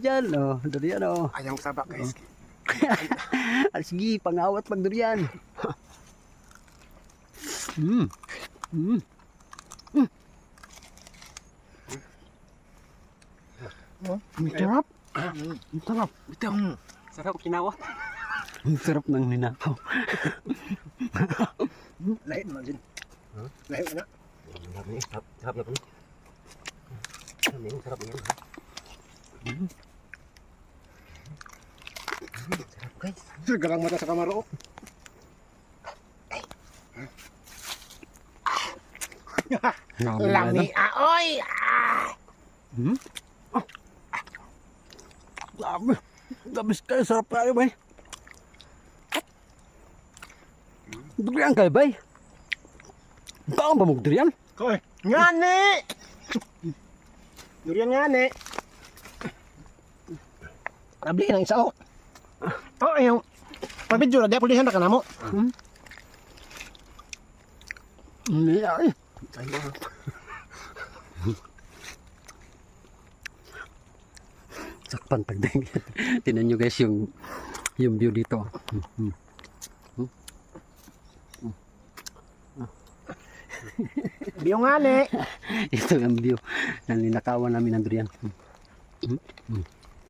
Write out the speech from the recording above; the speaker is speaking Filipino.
dyan. Oh, durian oh. Ayang sabak guys. Sige, pangawat pag durian. Mm. Mm. Mm. Ang sarap. Ang sarap. Ito. Sarap kinawat. Ang sarap ng ninakaw. Lahit naman din. Lahit na. Sarap na po. Sarap na yan. Sarap guys. Galang mata sa kamaro. Lami aoy. Hmm? Dami. Dabis kayo. Sarap kayo, bay. Durian kayo, bay. Taon ba mong durian? Koy. Ngani! Durian ngani. Abli nang isa oh. Oh, yung pag-video na, di pulihan na ka na mo. Hindi ay. Sakpan pagdang. Tinan nyo guys yung view dito. Biyo ngani. Ito ang view na ninakawan namin ng durian.